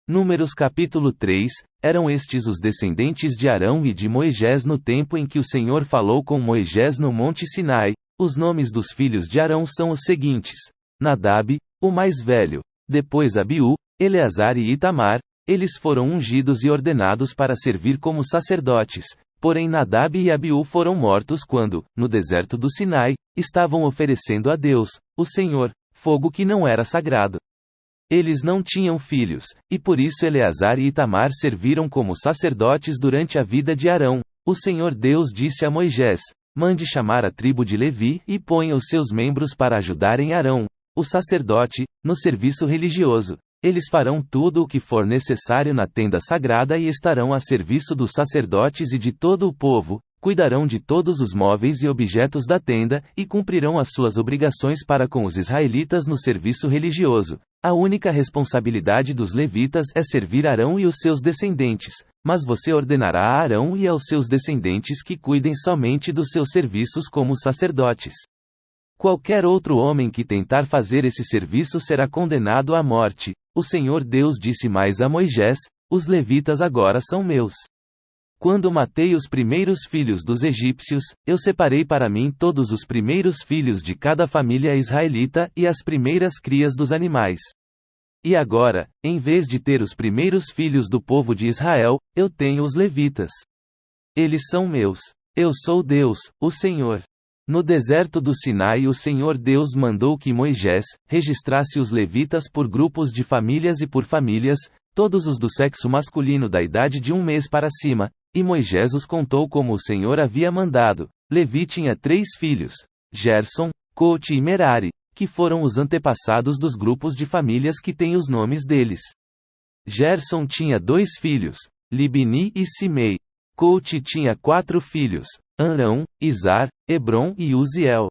Números capítulo 3, eram estes os descendentes de Arão e de Moisés no tempo em que o Senhor falou com Moisés no monte Sinai. Os nomes dos filhos de Arão são os seguintes: Nadab, o mais velho, depois Abiú, Eleazar e Itamar. Eles foram ungidos e ordenados para servir como sacerdotes, porém Nadab e Abiú foram mortos quando, no deserto do Sinai, estavam oferecendo a Deus, o Senhor, fogo que não era sagrado. Eles não tinham filhos, e por isso Eleazar e Itamar serviram como sacerdotes durante a vida de Arão. O Senhor Deus disse a Moisés: mande chamar a tribo de Levi e ponha os seus membros para ajudarem Arão, o sacerdote, no serviço religioso. Eles farão tudo o que for necessário na tenda sagrada e estarão a serviço dos sacerdotes e de todo o povo, cuidarão de todos os móveis e objetos da tenda, e cumprirão as suas obrigações para com os israelitas no serviço religioso. A única responsabilidade dos levitas é servir Arão e os seus descendentes, mas você ordenará a Arão e aos seus descendentes que cuidem somente dos seus serviços como sacerdotes. Qualquer outro homem que tentar fazer esse serviço será condenado à morte. O Senhor Deus disse mais a Moisés: os levitas agora são meus. Quando matei os primeiros filhos dos egípcios, eu separei para mim todos os primeiros filhos de cada família israelita e as primeiras crias dos animais. E agora, em vez de ter os primeiros filhos do povo de Israel, eu tenho os levitas. Eles são meus. Eu sou Deus, o Senhor. No deserto do Sinai, o Senhor Deus mandou que Moisés registrasse os levitas por grupos de famílias e por famílias, todos os do sexo masculino da idade de 1 mês para cima, e Moisés os contou como o Senhor havia mandado. Levi tinha 3 filhos, Gerson, Coate e Merari, que foram os antepassados dos grupos de famílias que têm os nomes deles. Gerson tinha 2 filhos, Libni e Simei. Coate tinha 4 filhos, Arão, Izar, Hebron e Uziel.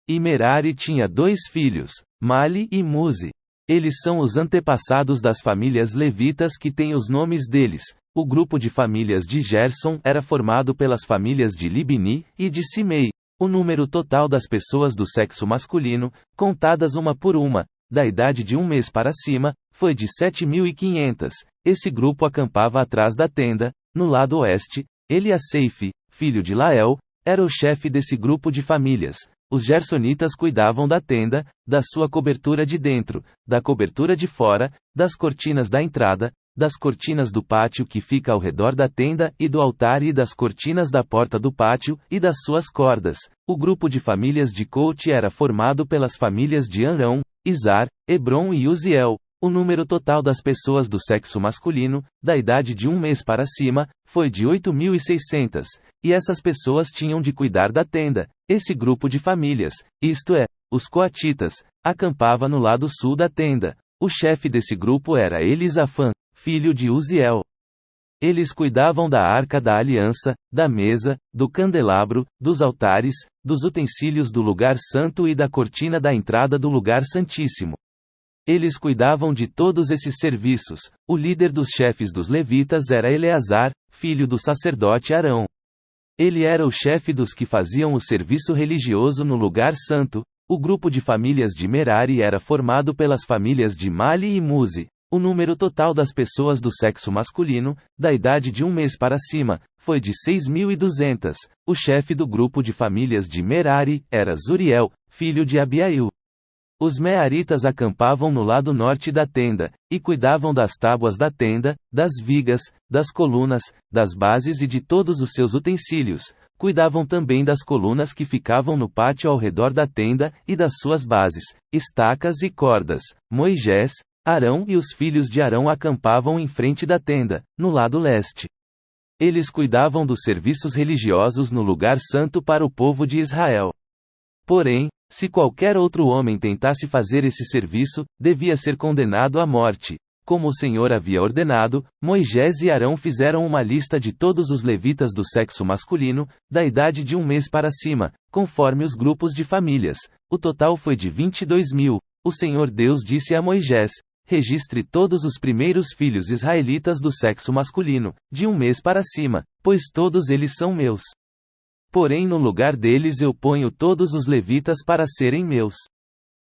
E Merari tinha 2 filhos, Mali e Muzi. Eles são os antepassados das famílias levitas que têm os nomes deles. O grupo de famílias de Gerson era formado pelas famílias de Libni e de Simei. O número total das pessoas do sexo masculino, contadas uma por uma, da idade de 1 mês para cima, foi de 7.500. Esse grupo acampava atrás da tenda, no lado oeste. Eliasseif, filho de Lael, era o chefe desse grupo de famílias. Os gersonitas cuidavam da tenda, da sua cobertura de dentro, da cobertura de fora, das cortinas da entrada, das cortinas do pátio que fica ao redor da tenda e do altar e das cortinas da porta do pátio e das suas cordas. O grupo de famílias de Coate era formado pelas famílias de Arão, Izar, Hebron e Uziel. O número total das pessoas do sexo masculino, da idade de 1 mês para cima, foi de 8.600, e essas pessoas tinham de cuidar da tenda. Esse grupo de famílias, isto é, os coatitas, acampava no lado sul da tenda. O chefe desse grupo era Elisafã, filho de Uziel. Eles cuidavam da arca da aliança, da mesa, do candelabro, dos altares, dos utensílios do lugar santo e da cortina da entrada do lugar santíssimo. Eles cuidavam de todos esses serviços. O líder dos chefes dos levitas era Eleazar, filho do sacerdote Arão. Ele era o chefe dos que faziam o serviço religioso no lugar santo. O grupo de famílias de Merari era formado pelas famílias de Mali e Muzi. O número total das pessoas do sexo masculino, da idade de 1 mês para cima, foi de 6.200. O chefe do grupo de famílias de Merari era Zuriel, filho de Abiail. Os mearitas acampavam no lado norte da tenda, e cuidavam das tábuas da tenda, das vigas, das colunas, das bases e de todos os seus utensílios. Cuidavam também das colunas que ficavam no pátio ao redor da tenda, e das suas bases, estacas e cordas. Moisés, Arão e os filhos de Arão acampavam em frente da tenda, no lado leste. Eles cuidavam dos serviços religiosos no lugar santo para o povo de Israel. Porém, se qualquer outro homem tentasse fazer esse serviço, devia ser condenado à morte. Como o Senhor havia ordenado, Moisés e Arão fizeram uma lista de todos os levitas do sexo masculino, da idade de 1 mês para cima, conforme os grupos de famílias. O total foi de 22.000. O Senhor Deus disse a Moisés: registre todos os primeiros filhos israelitas do sexo masculino, de 1 mês para cima, pois todos eles são meus. Porém no lugar deles eu ponho todos os levitas para serem meus.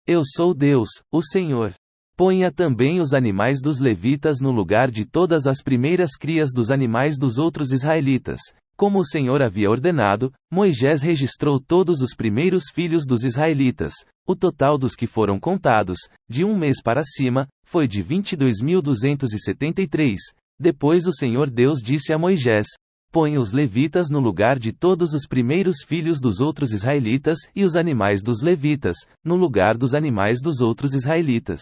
Eu sou Deus, o Senhor. Ponha também os animais dos levitas no lugar de todas as primeiras crias dos animais dos outros israelitas. Como o Senhor havia ordenado, Moisés registrou todos os primeiros filhos dos israelitas. O total dos que foram contados, de um mês para cima, foi de 22.273. Depois o Senhor Deus disse a Moisés: Põe os levitas no lugar de todos os primeiros filhos dos outros israelitas e os animais dos levitas, no lugar dos animais dos outros israelitas.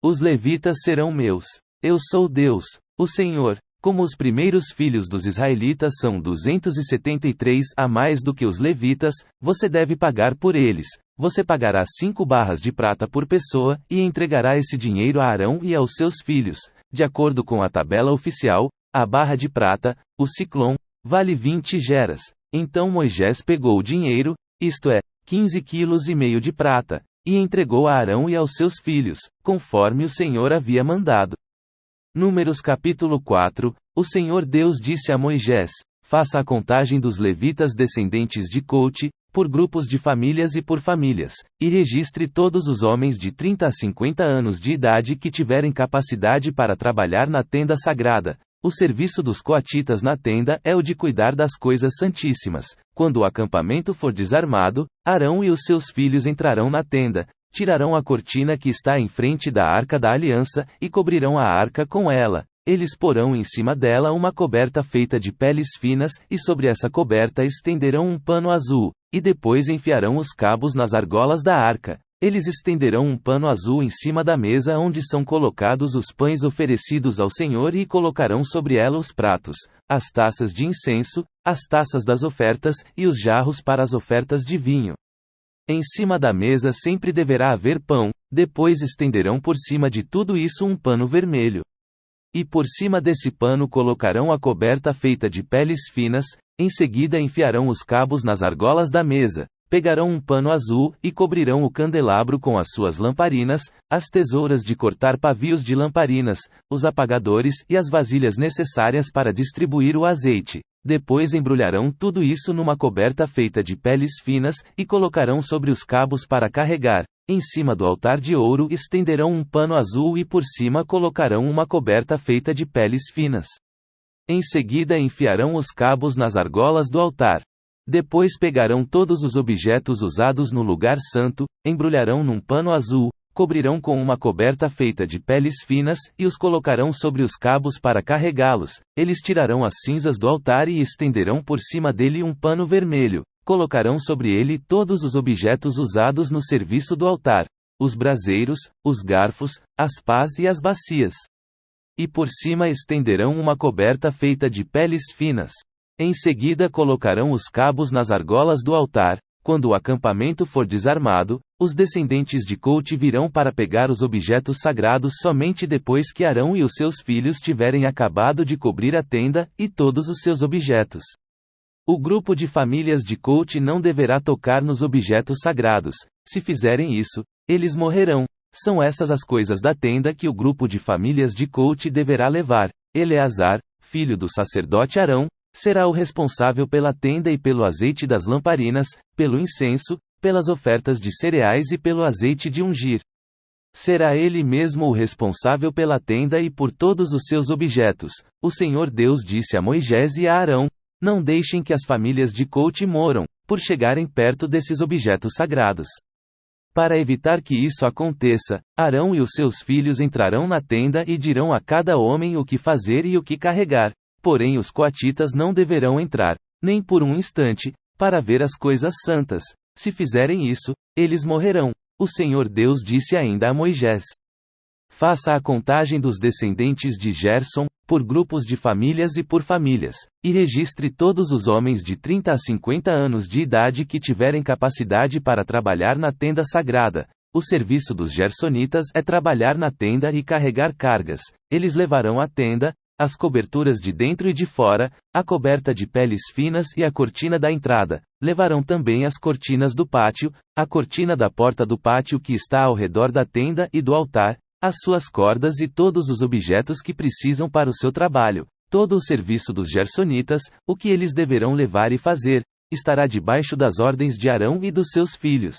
Os levitas serão meus. Eu sou Deus, o Senhor. Como os primeiros filhos dos israelitas são 273 a mais do que os levitas, você deve pagar por eles. Você pagará 5 barras de prata por pessoa, e entregará esse dinheiro a Arão e aos seus filhos. De acordo com a tabela oficial, a barra de prata, o siclom, vale 20 geras. Então Moisés pegou o dinheiro, isto é, 15,5 quilos de prata, e entregou a Arão e aos seus filhos, conforme o Senhor havia mandado. Números capítulo 4, o Senhor Deus disse a Moisés: Faça a contagem dos levitas descendentes de Coate, por grupos de famílias e por famílias, e registre todos os homens de 30 a 50 anos de idade que tiverem capacidade para trabalhar na tenda sagrada. O serviço dos coatitas na tenda é o de cuidar das coisas santíssimas. Quando o acampamento for desarmado, Arão e os seus filhos entrarão na tenda, tirarão a cortina que está em frente da arca da aliança, e cobrirão a arca com ela. Eles porão em cima dela uma coberta feita de peles finas, e sobre essa coberta estenderão um pano azul, e depois enfiarão os cabos nas argolas da arca. Eles estenderão um pano azul em cima da mesa onde são colocados os pães oferecidos ao Senhor e colocarão sobre ela os pratos, as taças de incenso, as taças das ofertas, e os jarros para as ofertas de vinho. Em cima da mesa sempre deverá haver pão, depois estenderão por cima de tudo isso um pano vermelho. E por cima desse pano colocarão a coberta feita de peles finas, em seguida enfiarão os cabos nas argolas da mesa, pegarão um pano azul e cobrirão o candelabro com as suas lamparinas, as tesouras de cortar pavios de lamparinas, os apagadores e as vasilhas necessárias para distribuir o azeite. Depois embrulharão tudo isso numa coberta feita de peles finas, e colocarão sobre os cabos para carregar. Em cima do altar de ouro estenderão um pano azul e por cima colocarão uma coberta feita de peles finas. Em seguida enfiarão os cabos nas argolas do altar. Depois pegarão todos os objetos usados no lugar santo, embrulharão num pano azul, cobrirão com uma coberta feita de peles finas, e os colocarão sobre os cabos para carregá-los. Eles tirarão as cinzas do altar e estenderão por cima dele um pano vermelho. Colocarão sobre ele todos os objetos usados no serviço do altar: os braseiros, os garfos, as pás e as bacias. E por cima estenderão uma coberta feita de peles finas. Em seguida colocarão os cabos nas argolas do altar. Quando o acampamento for desarmado, os descendentes de Coate virão para pegar os objetos sagrados somente depois que Arão e os seus filhos tiverem acabado de cobrir a tenda e todos os seus objetos. O grupo de famílias de Coate não deverá tocar nos objetos sagrados. Se fizerem isso, eles morrerão. São essas as coisas da tenda que o grupo de famílias de Coate deverá levar. Eleazar, filho do sacerdote Arão, será o responsável pela tenda e pelo azeite das lamparinas, pelo incenso, pelas ofertas de cereais e pelo azeite de ungir. Será ele mesmo o responsável pela tenda e por todos os seus objetos. O Senhor Deus disse a Moisés e a Arão: Não deixem que as famílias de Coate moram, por chegarem perto desses objetos sagrados. Para evitar que isso aconteça, Arão e os seus filhos entrarão na tenda e dirão a cada homem o que fazer e o que carregar. Porém os coatitas não deverão entrar, nem por um instante, para ver as coisas santas. Se fizerem isso, eles morrerão. O Senhor Deus disse ainda a Moisés: Faça a contagem dos descendentes de Gerson, por grupos de famílias e por famílias, e registre todos os homens de 30 a 50 anos de idade que tiverem capacidade para trabalhar na tenda sagrada. O serviço dos gersonitas é trabalhar na tenda e carregar cargas. Eles levarão a tenda, as coberturas de dentro e de fora, a coberta de peles finas e a cortina da entrada. Levarão também as cortinas do pátio, a cortina da porta do pátio que está ao redor da tenda e do altar, as suas cordas e todos os objetos que precisam para o seu trabalho. Todo o serviço dos gersonitas, o que eles deverão levar e fazer, estará debaixo das ordens de Arão e dos seus filhos.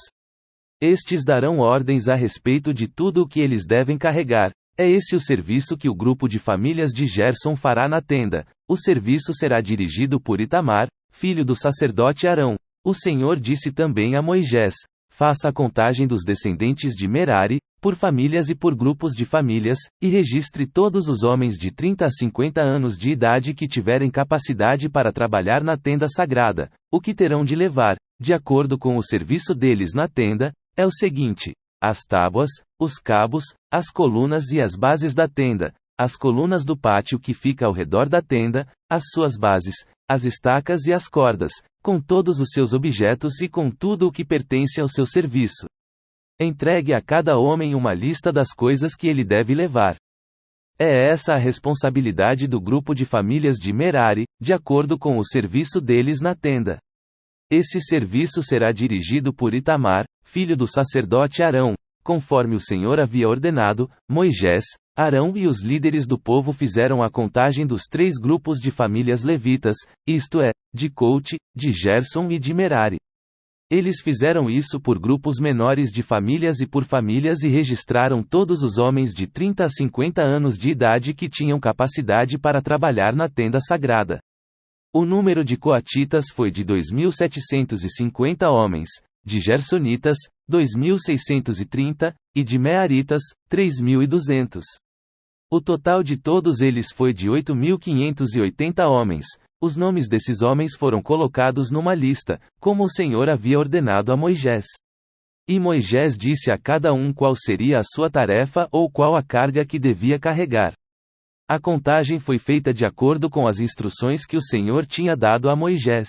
Estes darão ordens a respeito de tudo o que eles devem carregar. É esse o serviço que o grupo de famílias de Gerson fará na tenda. O serviço será dirigido por Itamar, filho do sacerdote Arão. O Senhor disse também a Moisés: faça a contagem dos descendentes de Merari, por famílias e por grupos de famílias, e registre todos os homens de 30 a 50 anos de idade que tiverem capacidade para trabalhar na tenda sagrada. O que terão de levar, de acordo com o serviço deles na tenda, é o seguinte: as tábuas, os cabos, as colunas e as bases da tenda, as colunas do pátio que fica ao redor da tenda, as suas bases, as estacas e as cordas, com todos os seus objetos e com tudo o que pertence ao seu serviço. Entregue a cada homem uma lista das coisas que ele deve levar. É essa a responsabilidade do grupo de famílias de Merari, de acordo com o serviço deles na tenda. Esse serviço será dirigido por Itamar, filho do sacerdote Arão. Conforme o Senhor havia ordenado, Moisés, Arão e os líderes do povo fizeram a contagem dos 3 grupos de famílias levitas, isto é, de Coate, de Gerson e de Merari. Eles fizeram isso por grupos menores de famílias e por famílias e registraram todos os homens de 30 a 50 anos de idade que tinham capacidade para trabalhar na tenda sagrada. O número de coatitas foi de 2.750 homens, de gersonitas, 2.630, e de mearitas, 3.200. O total de todos eles foi de 8.580 homens. Os nomes desses homens foram colocados numa lista, como o Senhor havia ordenado a Moisés. E Moisés disse a cada um qual seria a sua tarefa ou qual a carga que devia carregar. A contagem foi feita de acordo com as instruções que o Senhor tinha dado a Moisés.